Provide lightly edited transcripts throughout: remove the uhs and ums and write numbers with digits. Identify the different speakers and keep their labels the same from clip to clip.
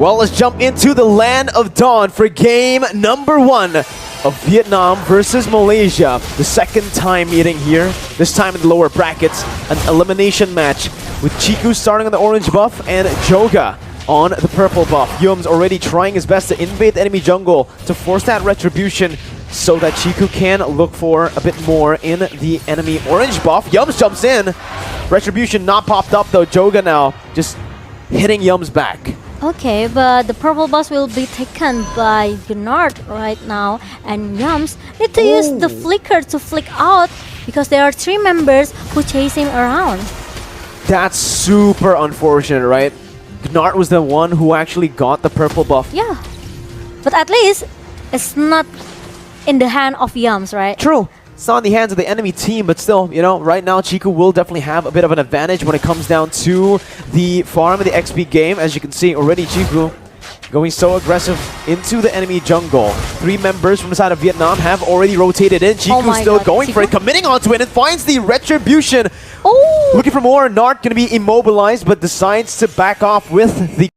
Speaker 1: Well, let's jump into the Land of Dawn for game number 1 of Vietnam versus Malaysia. The second time meeting here, this time in the lower brackets. An elimination match with Chiku starting on the orange buff and Joga on the purple buff. Yum's already trying his best to invade the enemy jungle to force that retribution so that Chiku can look for a bit more in the enemy orange buff. Yums jumps in. Retribution not popped up though. Joga now just hitting Yums back.
Speaker 2: Okay, but the purple buff will be taken by Gnard right now, and Yums need to use the flicker to flick out because there are 3 members who chase him around.
Speaker 1: That's super unfortunate, right? Gnard was the one who actually got the purple buff.
Speaker 2: Yeah, but at least it's not in the hand of Yums, right?
Speaker 1: True. It's not in the hands of the enemy team, but still, you know, right now Chiku will definitely have a bit of an advantage when it comes down to the farm and the XP game. As you can see already, Chiku going so aggressive into the enemy jungle. 3 members from the side of Vietnam have already rotated in. Chiku still going for it, committing onto it, and finds the retribution.
Speaker 2: Oh!
Speaker 1: Looking for more. Nart going to be immobilized, but decides to back off with the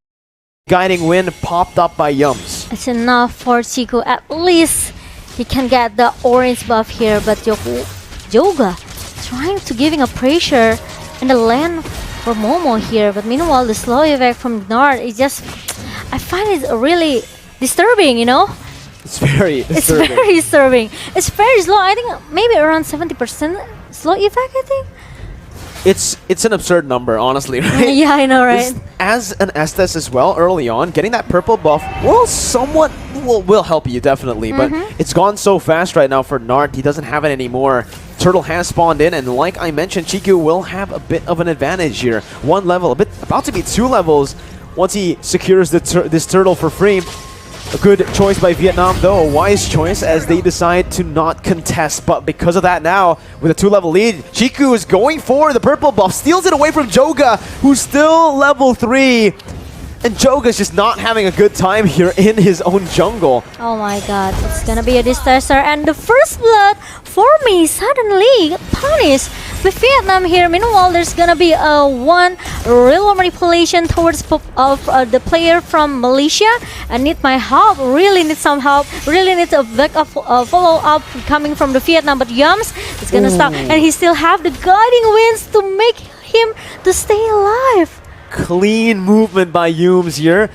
Speaker 1: guiding wind popped up by Yums.
Speaker 2: It's enough for Chiku. At least he can get the orange buff here, but Joga trying to giving a pressure in the lane for Momo here. But meanwhile, the slow effect from Nard is just, I find it really disturbing, you know?
Speaker 1: It's very disturbing.
Speaker 2: It's very disturbing. It's very slow. I think maybe around 70% slow effect, I think.
Speaker 1: It's an absurd number, honestly, right?
Speaker 2: Yeah, I know, right?
Speaker 1: As an Estes as well, early on, getting that purple buff will somewhat will help you, definitely. But it's gone so fast right now for Nart. He doesn't have it anymore. Turtle has spawned in, and like I mentioned, Chiku will have a bit of an advantage here. 1 level, about to be 2 levels once he secures this turtle for free. A good choice by Vietnam, though. A wise choice as they decide to not contest. But because of that now, with a 2-level lead, Chiku is going for the purple buff. Steals it away from Joga, who's still level 3. And Joga's just not having a good time here in his own jungle.
Speaker 2: Oh my god, it's gonna be a disaster. And the first blood for me suddenly punished with Vietnam here. Meanwhile, there's gonna be one real manipulation towards the player from Malaysia. I need my help, really need some help, really need a backup follow-up coming from the Vietnam. But Yums is gonna stop, and he still have the guiding winds to make him to stay alive.
Speaker 1: Clean movement by Yums here,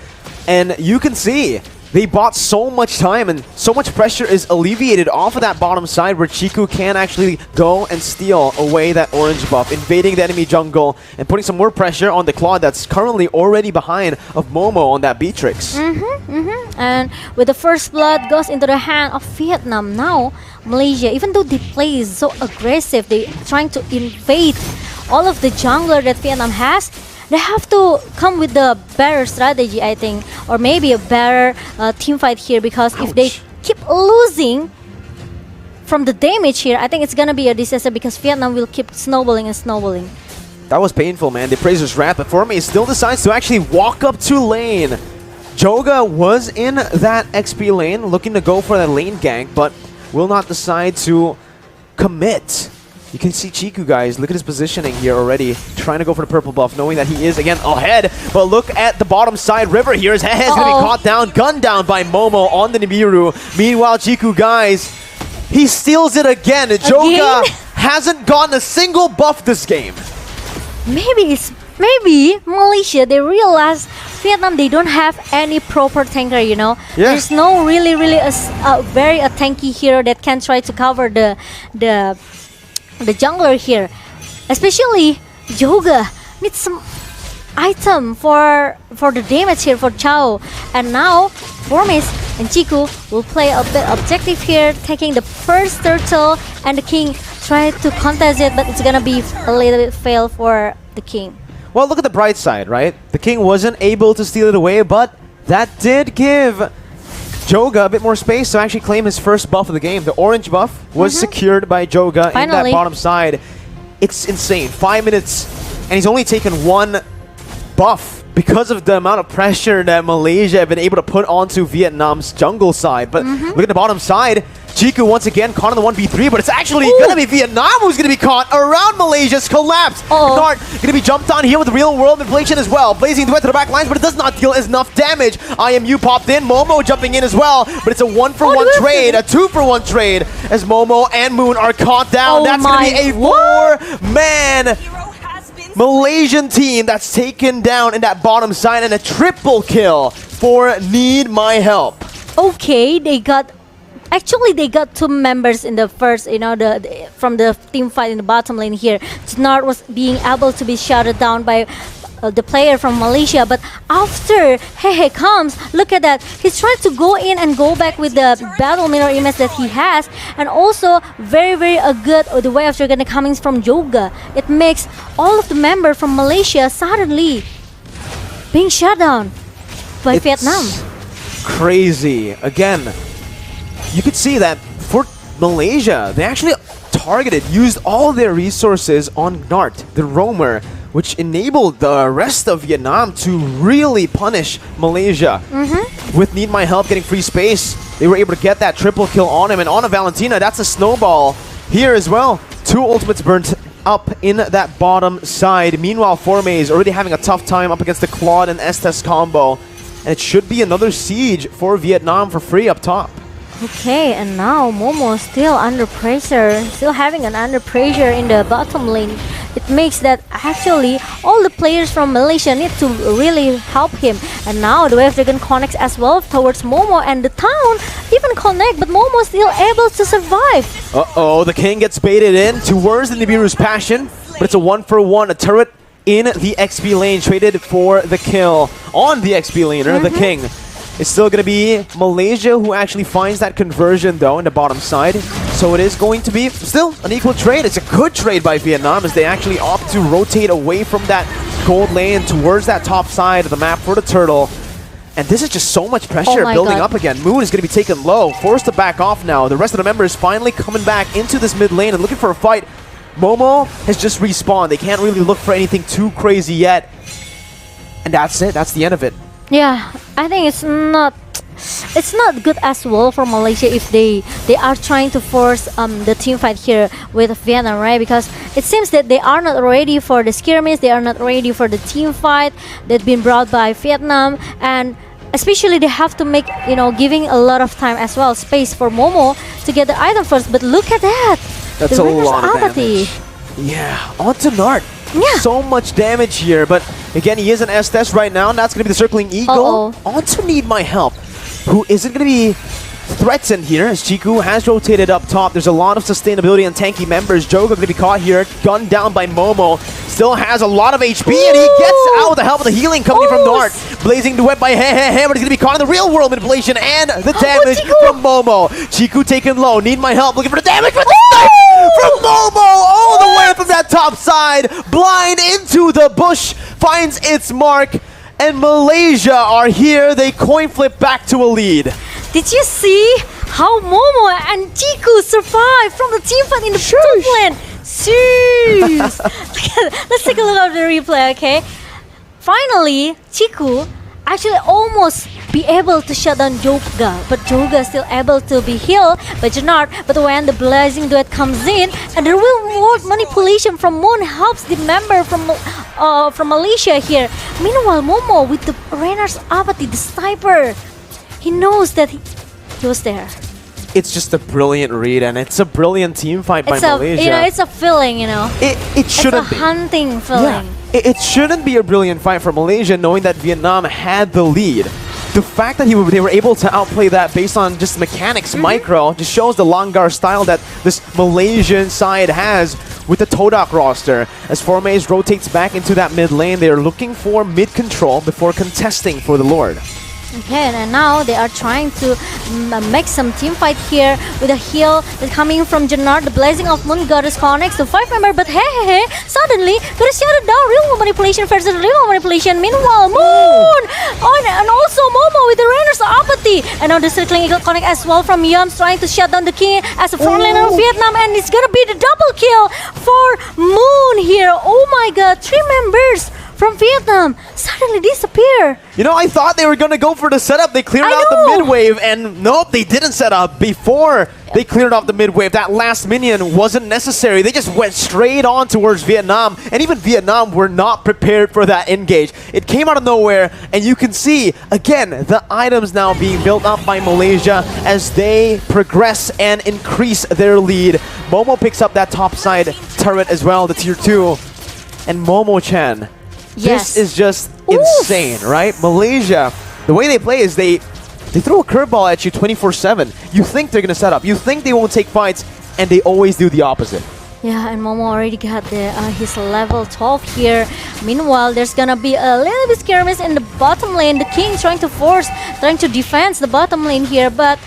Speaker 1: and you can see they bought so much time and so much pressure is alleviated off of that bottom side where Chiku can actually go and steal away that orange buff, invading the enemy jungle and putting some more pressure on the Claude that's currently already behind of Momo on that Beatrix.
Speaker 2: And with the first blood goes into the hand of Vietnam. Now Malaysia, even though they play so aggressive, they trying to invade all of the jungler that Vietnam has, they have to come with the better strategy, I think, or maybe a better team fight here, because if they keep losing from the damage here, I think it's gonna be a disaster because Vietnam will keep snowballing and snowballing.
Speaker 1: That was painful, man. The Praisers wrath, but for me, still decides to actually walk up to lane. Joga was in that XP lane, looking to go for that lane gank, but will not decide to commit. You can see Chiku, guys, look at his positioning here already, trying to go for the purple buff, knowing that he is, again, ahead. But look at the bottom side, River here. His head is going to be caught down, gunned down by Momo on the Nibiru. Meanwhile, Chiku, guys, he steals it again. Joga hasn't gotten a single buff this game.
Speaker 2: Maybe Malaysia, they realize Vietnam, they don't have any proper tanker, you know. There's no really a very tanky hero that can try to cover the jungler here. Especially Joga needs some item for the damage here for Chao. And now Formis and Chiku will play a bit objective here, taking the first turtle, and the king try to contest it, but it's gonna be a little bit fail for the king.
Speaker 1: Well, look at the bright side, right? The king wasn't able to steal it away, but that did give Joga a bit more space to actually claim his first buff of the game. The orange buff was secured by Joga in that bottom side. It's insane. 5 minutes, and he's only taken 1 buff because of the amount of pressure that Malaysia have been able to put onto Vietnam's jungle side. But look at the bottom side. Chiku once again caught on the 1v3, but it's actually going to be Vietnam who's going to be caught around Malaysia's collapse. Nart going to be jumped on here with the real world manipulation as well. Blazing duet to the back lines, but it does not deal enough damage. IMU popped in, Momo jumping in as well, but it's a 1-for-1 trade, a 2-for-1 trade as Momo and Moon are caught down. That's going to be a 4-man Malaysian team that's taken down in that bottom side, and a triple kill for Need My Help.
Speaker 2: Okay, they got two members in the first, from the team fight in the bottom lane here. Snart was being able to be shouted down by the player from Malaysia, but after Hehe comes, look at that. He's trying to go in and go back with the battle mirror image that he has, and also very good the way of Dragon coming from Yoga. It makes all of the members from Malaysia suddenly being shut down by Vietnam.
Speaker 1: Crazy. Again, you could see that for Malaysia, they actually used all their resources on Nart, the roamer, which enabled the rest of Vietnam to really punish Malaysia. With Need My Help getting free space, they were able to get that triple kill on him, and on a Valentina, that's a snowball here as well. 2 ultimates burnt up in that bottom side. Meanwhile, Forme is already having a tough time up against the Claude and Estes combo, and it should be another siege for Vietnam for free up top.
Speaker 2: Okay, and now Momo still under pressure, still having an under pressure in the bottom lane. It makes that actually all the players from Malaysia need to really help him. And now the Wave Dragon connects as well towards Momo, and the town even connect, but Momo still able to survive.
Speaker 1: Uh-oh, the King gets baited in towards the Nibiru's Passion, but it's a 1-for-1, a turret in the XP lane, traded for the kill on the XP laner, the King. It's still going to be Malaysia who actually finds that conversion, though, in the bottom side. So it is going to be still an equal trade. It's a good trade by Vietnam as they actually opt to rotate away from that gold lane towards that top side of the map for the turtle. And this is just so much pressure building up again. Moon is going to be taken low, forced to back off now. The rest of the members finally coming back into this mid lane and looking for a fight. Momo has just respawned. They can't really look for anything too crazy yet. And that's it. That's the end of it.
Speaker 2: Yeah, I think it's not good as well for Malaysia if they are trying to force the team fight here with Vietnam, right? Because it seems that they are not ready for the skirmish, they are not ready for the team fight that's been brought by Vietnam, and especially they have to make, giving a lot of time as well, space for Momo to get the item first. But look at that!
Speaker 1: That's a lot of damage. Yeah, onto Nart.
Speaker 2: Yeah.
Speaker 1: So much damage here, but again, he is an S-Test right now, and that's going to be the Circling Eagle. On to Need My Help, who isn't going to be threatened here, as Chiku has rotated up top. There's a lot of sustainability and tanky members. Joga going to be caught here, gunned down by Momo. Still has a lot of HP, and he gets out with the help of the healing coming from Nart. Blazing duet by Hehehe, but he's going to be caught in the real world manipulation and the damage from Momo. Chiku taken low. Need My Help, looking for the damage from the snipe from Momo all the way from that top side. Blind into the bush, finds its mark, and Malaysia are here. They coin flip back to a lead.
Speaker 2: Did you see how Momo and Chiku survived from the team fight in the top lane? Jeez. Let's take a look at the replay, okay? Finally, Chiku actually almost be able to shut down Joga, but Joga still able to be healed by Janard. But when the Blazing Duet comes in, and the real world manipulation from Moon helps the member from Malaysia here. Meanwhile, Momo with the Renar's apathy, the sniper, he knows that he was there.
Speaker 1: It's just a brilliant read, and it's a brilliant team fight by Malaysia.
Speaker 2: It's a feeling,
Speaker 1: It shouldn't
Speaker 2: be. It's a hunting feeling.
Speaker 1: Yeah. It shouldn't be a brilliant fight for Malaysia, knowing that Vietnam had the lead. The fact that they were able to outplay that based on just mechanics, micro, just shows the Langar style that this Malaysian side has with the Todak roster. As Formaze rotates back into that mid lane, they are looking for mid control before contesting for the Lord.
Speaker 2: Okay, and now they are trying to make some team fight here with a heal that's coming from Janard. The Blazing of Moon Goddess connects to 5-member, but hey, suddenly got shut down. Real World Manipulation versus Real World Manipulation. Meanwhile, Moon! And also Momo with the Renner's apathy. And now the Circling Eagle connect as well from Yums, trying to shut down the King as a frontliner of Vietnam, and it's gonna be the double kill for Moon here. Oh my god, 3 members from Vietnam suddenly disappear.
Speaker 1: You know, I thought they were going to go for the setup. They cleared out the mid wave, and nope, they didn't set up before they cleared off the mid wave. That last minion wasn't necessary. They just went straight on towards Vietnam, and even Vietnam were not prepared for that engage. It came out of nowhere, and you can see, again, the items now being built up by Malaysia as they progress and increase their lead. Momo picks up that top side turret as well, the tier 2. And Momo-chan.
Speaker 2: Yes.
Speaker 1: This is just insane, right? Malaysia, the way they play is they throw a curveball at you 24/7. You think they're going to set up. You think they won't take fights, and they always do the opposite.
Speaker 2: Yeah, and Momo already got his level 12 here. Meanwhile, there's gonna be a little bit skirmish in the bottom lane. The King trying to defend the bottom lane here, but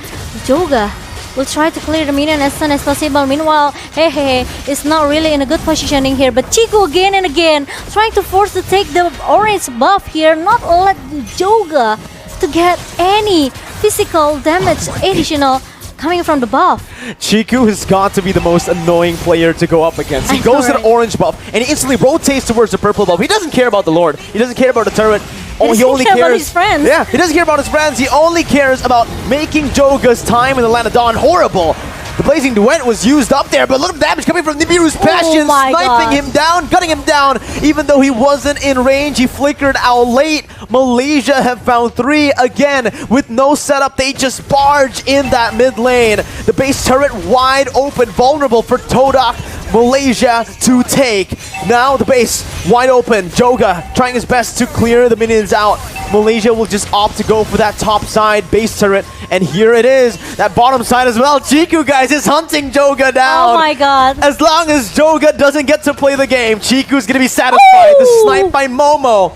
Speaker 2: Joga will try to clear the minion as soon as possible. Meanwhile, Hehe is not really in a good positioning here, but Chico again and again trying to force to take the orange buff here, not let Joga to get any physical damage additional coming from the buff.
Speaker 1: Chiku has got to be the most annoying player to go up against. He goes to the orange buff and he instantly rotates towards the purple buff. He doesn't care about the Lord. He doesn't care about the turret.
Speaker 2: He only cares about his friends.
Speaker 1: Yeah, he doesn't care about his friends. He only cares about making Joga's time in the Land of Dawn horrible. The Blazing Duet was used up there, but look at the damage coming from Nibiru's Passion, sniping him down, cutting him down. Even though he wasn't in range, he flickered out late. Malaysia have found 3 again with no setup. They just barge in that mid lane. The base turret wide open, vulnerable for Todak. Malaysia to take. Now the base wide open. Joga trying his best to clear the minions out. Malaysia will just opt to go for that top side base turret. And here it is, that bottom side as well. Chiku, guys, is hunting Joga down.
Speaker 2: Oh my god.
Speaker 1: As long as Joga doesn't get to play the game, Chiku's going to be satisfied. The snipe by Momo.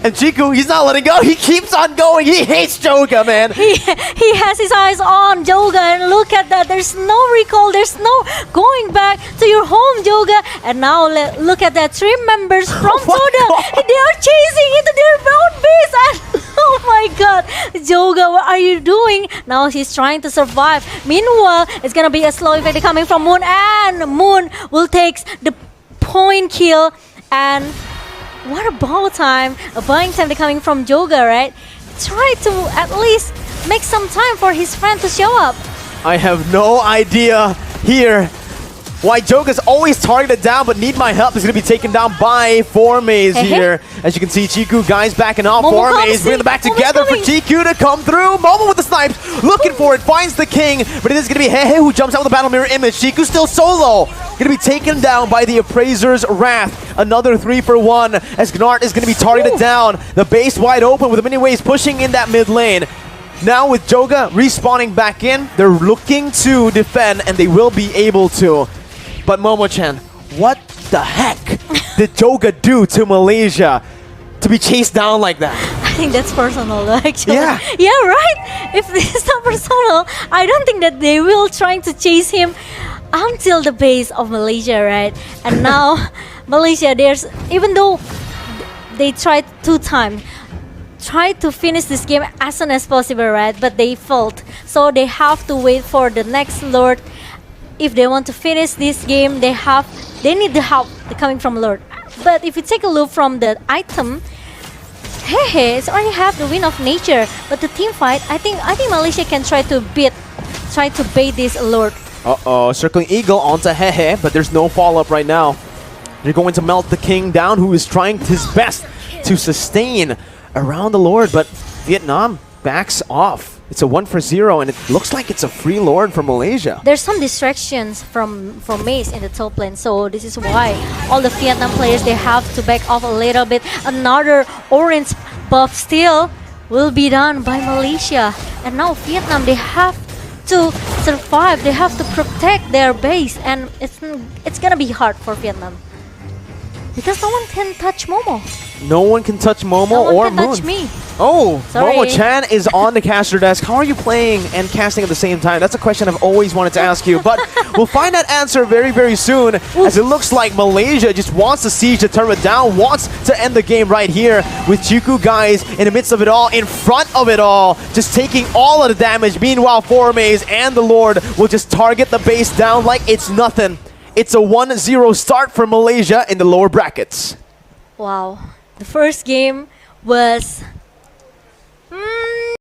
Speaker 1: And Chiku, he's not letting go. He keeps on going. He hates Joga, man.
Speaker 2: He has his eyes on Joga, and look at that. There's no recall. There's no going back to your home, Joga. And now look at that. 3 members from Soda. They are chasing into their own base. And oh my god. Joga, what are you doing? Now he's trying to survive. Meanwhile, it's going to be a slow effect coming from Moon. And Moon will take the point kill. And what a ball time, a buying time coming from Joga, right? Try to at least make some time for his friend to show up.
Speaker 1: I have no idea here why Joga's always targeted down, but Need My Help is going to be taken down by Formaze here. As you can see, Chiku, guys, backing off. Formaze bringing them back together for Chiku to come through. Momo with the snipes, looking for it, finds the King, but it is going to be Hehe who jumps out with the battle mirror image. Chiku still solo. Going to be taken down by the Appraiser's Wrath. Another 3 for 1 as Gnart is going to be targeted down. The base wide open with the mini waves pushing in that mid lane. Now with Joga respawning back in, they're looking to defend and they will be able to. But Momo-chan, what the heck did Joga do to Malaysia to be chased down like that?
Speaker 2: I think that's personal, though, actually.
Speaker 1: Yeah.
Speaker 2: Yeah, right? If this is not personal, I don't think that they will trying to chase him until the base of Malaysia, right? And now Malaysia, even though they tried 2 times, tried to finish this game as soon as possible, right? But they failed. So they have to wait for the next Lord. If they want to finish this game, they need the help coming from Lord. But if you take a look from the item, Hehe, it's already have the Wind of Nature. But the team fight, I think Malaysia can try to bait this Lord.
Speaker 1: Uh-oh, circling Eagle onto Hehe, but there's no follow-up right now. They're going to melt the King down, who is trying his best to sustain around the Lord, but Vietnam backs off. It's a 1-for-0, and it looks like it's a free Lord for Malaysia.
Speaker 2: There's some distractions from Maze in the top lane, so this is why all the Vietnam players, they have to back off a little bit. Another orange buff still will be done by Malaysia. And now Vietnam, they have to survive. They have to protect their base, and it's gonna be hard for Vietnam. Because no one can touch Momo.
Speaker 1: No one can touch Momo
Speaker 2: no
Speaker 1: or
Speaker 2: one can
Speaker 1: Moon.
Speaker 2: touch me.
Speaker 1: Oh,
Speaker 2: Sorry.
Speaker 1: Momo-chan is on the caster desk. How are you playing and casting at the same time? That's a question I've always wanted to ask you. But we'll find that answer very, very soon, as it looks like Malaysia just wants to siege the turret down, wants to end the game right here with Chiku, guys, in the midst of it all, in front of it all, just taking all of the damage. Meanwhile, Formaze and the Lord will just target the base down like it's nothing. It's a 1-0 start for Malaysia in the lower brackets.
Speaker 2: Wow. The first game was